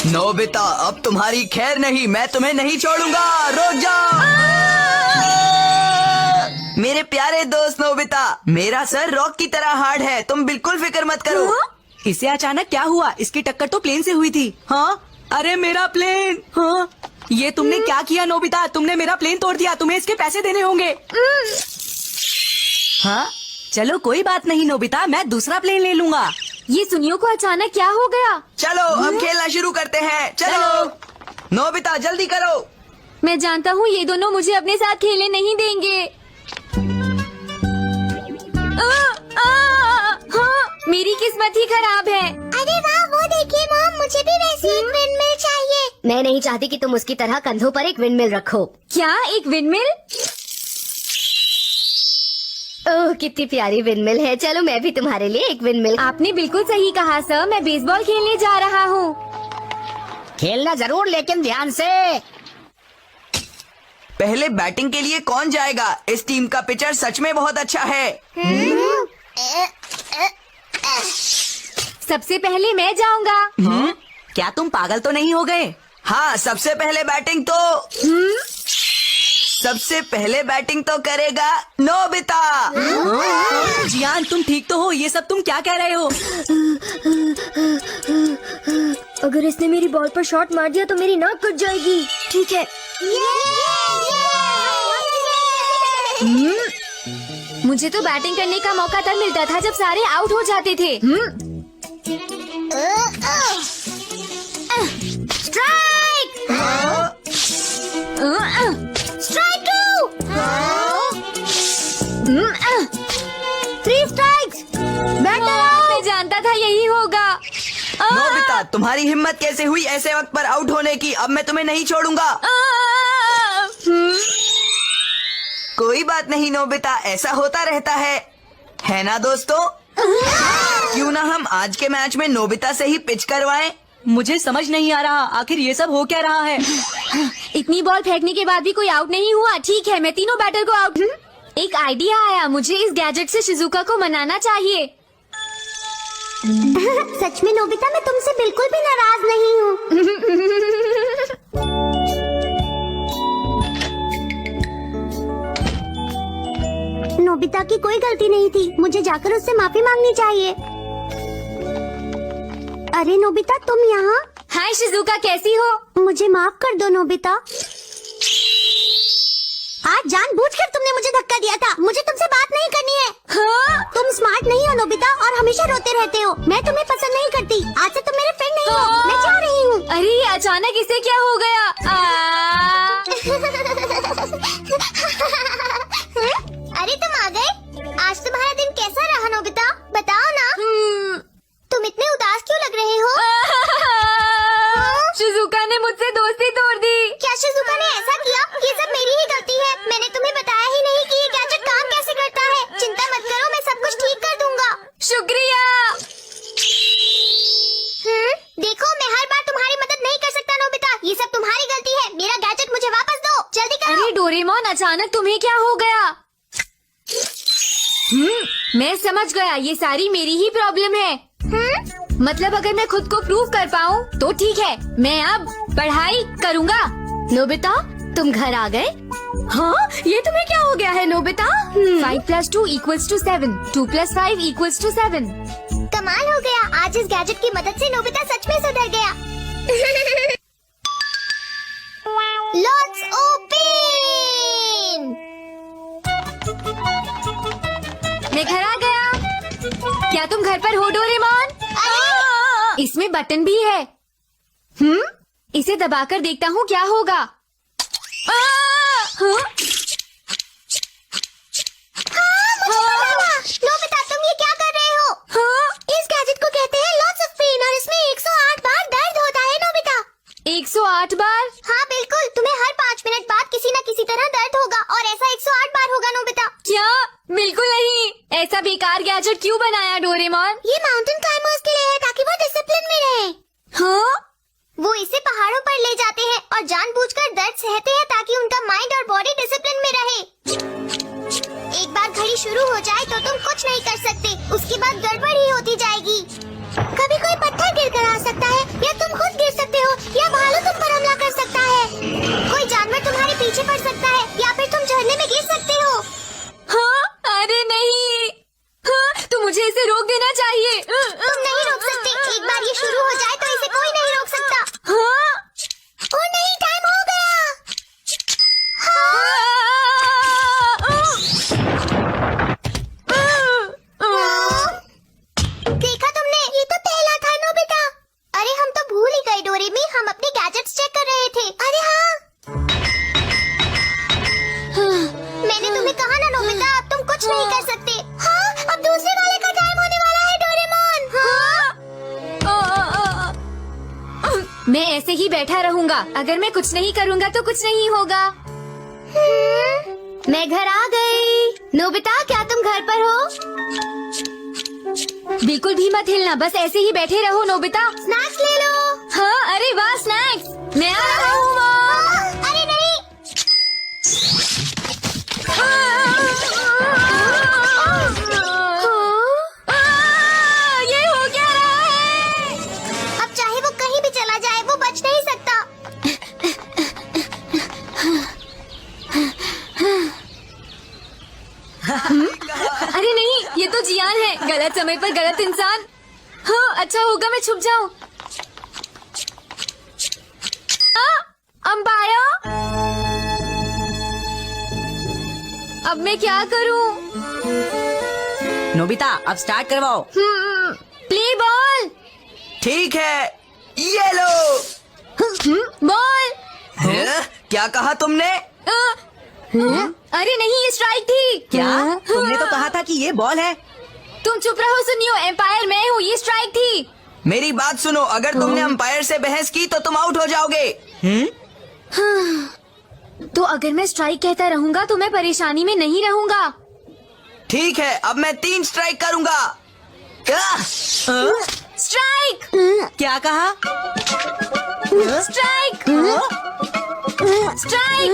Nobita, अब तुम्हारी खैर नहीं, मैं तुम्हें नहीं छोड़ूंगा, रुक जाओ। मेरे प्यारे दोस्त नोबिता, मेरा सर रॉक की तरह हार्ड है, तुम बिल्कुल फिक्र मत करो। इसे अचानक क्या हुआ? इसकी टक्कर तो प्लेन से हुई थी। हाँ, अरे मेरा प्लेन। हाँ, ये तुमने क्या किया नोबिता? तुमने मेरा प्लेन तोड़ दिया, तुम्हें इसके पैसे देने होंगे। हाँ, चलो कोई बात नहीं नोबिता, मैं दूसरा प्लेन ले लूंगा। ये सुनियो को अचानक क्या हो गया? चलो अब खेलना शुरू करते हैं, चलो। नोबिता जल्दी करो। मैं जानता हूँ ये दोनों मुझे अपने साथ खेलने नहीं देंगे। हाँ, मेरी किस्मत ही खराब है। अरे वाह, वो देखिए मॉम, मुझे भी वैसी एक विंडमिल चाहिए। मैं नहीं चाहती कि तुम उसकी तरह कंधों पर एक विंडमिल रखो। क्या, एक विंडमिल? ओह, कितनी प्यारी विंडमिल है। चलो मैं भी तुम्हारे लिए एक विंडमिल। आपने बिल्कुल सही कहा सर, मैं बेसबॉल खेलने जा रहा हूँ। खेलना जरूर, लेकिन ध्यान से। पहले बैटिंग के लिए कौन जाएगा? इस टीम का पिचर सच में बहुत अच्छा है। सबसे पहले मैं जाऊंगा। क्या तुम पागल तो नहीं हो गए? हाँ, सबसे पहले बैटिंग तो करेगा नोबिता। जियान, तुम ठीक तो हो? ये सब तुम क्या कह रहे हो? अगर इसने मेरी बॉल पर शॉट मार दिया तो मेरी नाक कट जाएगी। ठीक है। मुझे तो बैटिंग करने का मौका तब मिलता था जब सारे आउट हो जाते थे। Strike! Strike 2! 3 strikes! Batter out! मैं जानता था यही होगा। नोबिता, तुम्हारी हिम्मत कैसे हुई ऐसे वक्त पर आउट होने की? अब मैं तुम्हें नहीं छोड़ूंगा। कोई बात नहीं नोबिता, ऐसा होता रहता है ना दोस्तों? क्यों ना हम आज के मैच में नोबिता से ही पिच करवाएं? मुझे समझ नहीं आ रहा, आखिर ये सब हो क्या रहा है? इतनी बॉल फेंकने के बाद भी कोई आउट नहीं हुआ। ठीक है, मैं तीनों बैटर को आउट। एक आइडिया आया, मुझे इस गैजेट से शिजुका को मनाना चाहिए। सच में नोबिता, मैं तुमसे बिल्कुल भी नाराज नहीं हूँ। नोबिता की कोई गलती नहीं थी, मुझे जाकर उससे माफी मांगनी चाहिए। अरे नोबिता, तुम यहाँ? हाय शिजुका, कैसी हो? मुझे माफ कर दो नोबिता। आज जानबूझकर तुमने मुझे धक्का दिया था। मुझे तुमसे बात नहीं करनी है। हाँ? तुम स्मार्ट नहीं हो नोबिता, और हमेशा रोते रहते हो। मैं तुम्हें पसंद नहीं करती। आज से तुम मेरे फ्रेंड नहीं हो। मैं जा रही हूँ। अरे अचानक इसे क्या हो गया? अरे तुम आ गए। आज तुम्हारा दिन कैसा रहा नोबिता? बताओ ना। तुम इतने उदास क्यों लग रहे हो? शिजुका ने मुझसे दोस्ती तोड़ दी। क्या शिजुका ने ऐसा किया? ये सब मेरी ही गलती है। मैंने तुम्हें बताया ही नहीं कि ये गैजेट काम कैसे करता है। चिंता मत करो, मैं सब कुछ ठीक कर दूंगा। शुक्रिया। देखो, मैं हर बार तुम्हारी मदद नहीं कर सकता नोबिता। ये सब तुम्हारी गलती है। मेरा गैजेट मुझे वापस दो, जल्दी करो। अरे डोरेमोन, अचानक तुम्हें क्या हो गया? मैं समझ गया, ये सारी मेरी ही प्रॉब्लम है। मतलब अगर मैं खुद को प्रूव कर पाऊँ तो ठीक है, मैं अब पढ़ाई करूँगा। नोबिता, तुम घर आ गए? हाँ, ये तुम्हें क्या हो गया है नोबिता? 5 + 2 = 7, 2 + 5 = 7। कमाल हो गया, आज इस गैजेट की मदद से नोबिता सच में सुधर गया। Let's open! मैं घर आ गया। क्या तुम घर पर हो डोरेमोन? इसमें बटन भी है। इसे दबाकर देखता हूँ क्या होगा। नोबिता, तुम ये क्या कर रहे हो? इस गैजेट को कहते हैं लॉट्स ऑफ पेन, और इसमें 108 बार दर्द होता है नोबिता। 108 बार? हाँ बिल्कुल, तुम्हें हर 5 मिनट बाद किसी न किसी तरह दर्द होगा, और ऐसा 108 बार होगा नोबिता। क्या? बिल्कुल नहीं। ऐसा बेकार गैजेट क्यों बनाया डोरेमोन? ये माउंटेन क्लाइंबर्स के लिए है, ताकि वो डिसिप्लिन में रहे। हाँ? वो इसे पहाड़ों पर ले जाते हैं और जानबूझकर दर्द सहते हैं ताकि उनका माइंड और बॉडी डिसिप्लिन में रहे। एक बार घड़ी ये शुरू हो जाए तो तुम कुछ नहीं कर सकते। उसके बाद गड़बड़ ही होती जाएगी। कभी कोई पत्थर गिर कर आ सकता है, या तुम खुद गिर सकते हो, या भालू तुम पर हमला कर सकता है। कोई जानवर तुम्हारे पीछे पड़ सकता है, या फिर तुम झरने में गिर सकते हो। हाँ, अरे नहीं, हाँ, तो मुझे इसे रोक देना चाहिए। तुम नहीं रोक सकते। एक बार ये शुरू हो जाए तो इसे कोई नहीं रोक सकता। हाँ, ओ नहीं, टाइम हो गया। देखा तुमने, ये तो पहला था नोबिता। अरे हम तो भूल ही गए डोरेमी, हम अपने गैजेट्स चेक कर रहे थे। अरे हाँ, मैंने तुम्हें कहा ना नोबिता, अब तुम कुछ नहीं कर सकते। हाँ, अब दूसरे वाले का टाइम होने वाला है डोरेमोन। हाँ? मैं ऐसे ही बैठा रहूंगा। अगर मैं कुछ नहीं करूंगा तो कुछ नहीं होगा। मैं घर आ गई। नोबिता, क्या तुम घर पर हो? बिल्कुल भी मत हिलना, बस ऐसे ही बैठे रहो नोबिता। स्नैक्स ले लो। हाँ, अरे वाह, स्नैक्स, मैं आ रहा हूँ मॉम। अरे नहीं, ये हो क्या रहा है? अब चाहे वो कहीं भी चला जाए, वो बच नहीं सकता। अरे नहीं, ये तो जियान है। गलत समय पर गलत इंसान। हाँ, अच्छा होगा मैं छुप जाऊं। अंपायर, अब मैं क्या करूं? नोबिता, अब स्टार्ट करवाओ। Play ball. ठीक है, ये लो। बॉल। क्या कहा तुमने? अरे नहीं, ये स्ट्राइक थी। क्या? तुमने तो कहा था कि ये बॉल है। तुम चुप रहो, सुनियो, एम्पायर मैं हूँ, ये स्ट्राइक थी। मेरी बात सुनो, अगर तुमने अंपायर से बहस की तो तुम आउट हो जाओगे। तो अगर मैं स्ट्राइक कहता रहूंगा तो मैं परेशानी में नहीं रहूंगा। ठीक है, अब मैं 3 स्ट्राइक करूंगा। स्ट्राइक, क्या कहा? स्ट्राइक, स्ट्राइक,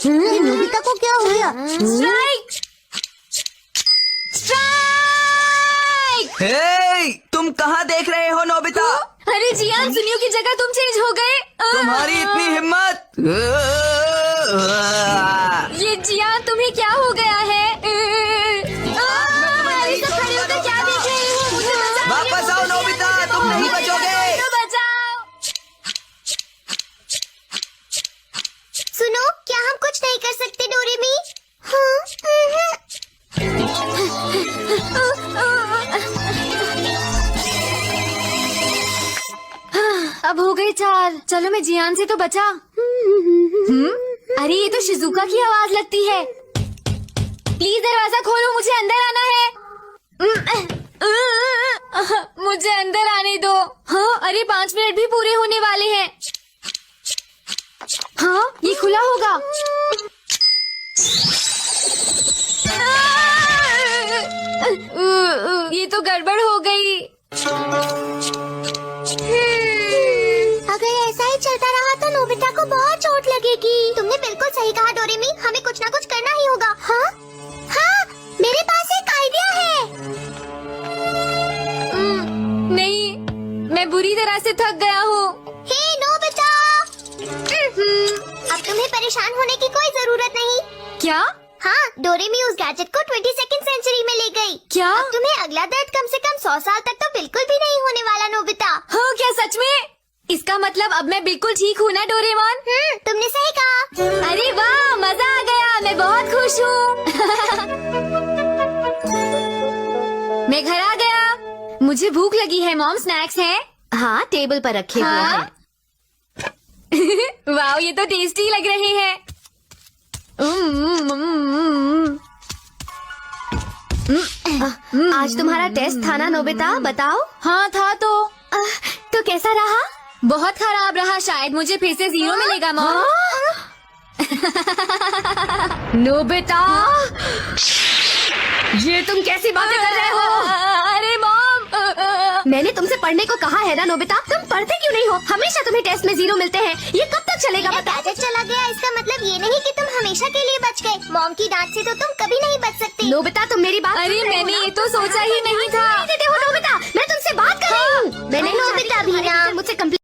ये नोबिता को क्या हो गया? Strike, strike. हे, तुम कहाँ देख रहे हो नोबिता? अरे जियान, सुनियो की जगह तुम चेंज हो गए। तुम्हारी इतनी हिम्मत? ये जियान, तुम्हें क्या हो गया है? अरे सब खड़े होकर क्या देख रहे हो? मुझे बचाओ। वापस आओ नोबिता, तुम नहीं बचोगे। तो बचाओ। सुनो, क्या हम कुछ नहीं कर सकते डोरेमी? हाँ? अब हो गई 4। चलो, मैं जियान से तो बचा। अरे ये तो शिजुका की आवाज लगती है। प्लीज दरवाजा खोलो, मुझे अंदर आना है। मुझे अंदर आने दो। हाँ, अरे 5 मिनट भी पूरे होने वाले हैं। हाँ, ये खुला होगा। ये तो गड़बड़ हो गई। अगर ऐसा ही चलता रहा तो नोबिता को बहुत चोट लगेगी। तुमने बिल्कुल सही कहा डोरेमी, हमें कुछ ना कुछ करना ही होगा। हाँ? हाँ, मेरे पास एक आइडिया है। नहीं, मैं बुरी तरह से थक गया हूँ। हे नोबिता! अब तुम्हें परेशान होने की कोई जरूरत नहीं। क्या? हाँ, डोरेमी उस गैजेट को 22nd सेंचुरी में ले गई। क्या? अब तुम्हें अगला दर्द कम से कम 100 साल तक तो बिल्कुल भी नहीं होने वाला नोबिता। हाँ, क्या सच में? इसका मतलब अब मैं बिल्कुल ठीक हूँ ना डोरेमोन? तुमने सही कहा। अरे वाह, मजा आ गया, मैं बहुत खुश हूँ। मैं घर आ गया। मुझे भूख लगी है मॉम, स्नैक्स हैं? हाँ, टेबल पर रखे हुए हाँ? हैं। वाह, ये तो टेस्टी लग रहे हैं। आज तुम्हारा टेस्ट था ना नोबिता, बताओ। हाँ था तो कैसा रहा? बहुत खराब रहा। शायद मुझे फिर से 0 मिलेगा मॉम। नोबिता, ये तुम कैसी बातें कर रहे हो? अरे मॉम, मैंने तुमसे पढ़ने को कहा है ना नोबिता, तुम पढ़ते क्यों नहीं हो? हमेशा तुम्हें टेस्ट में 0 मिलते हैं। ये कब तक चलेगा? गैजेट चला गया, इसका मतलब ये नहीं कि तुम हमेशा के लिए बच गए। मॉम की डांट से तो तुम कभी नहीं बच सकते। नोबिता तुम मेरी बात अरे सुन रहे हो मैंने ना? ये तो सोचा ही नहीं था।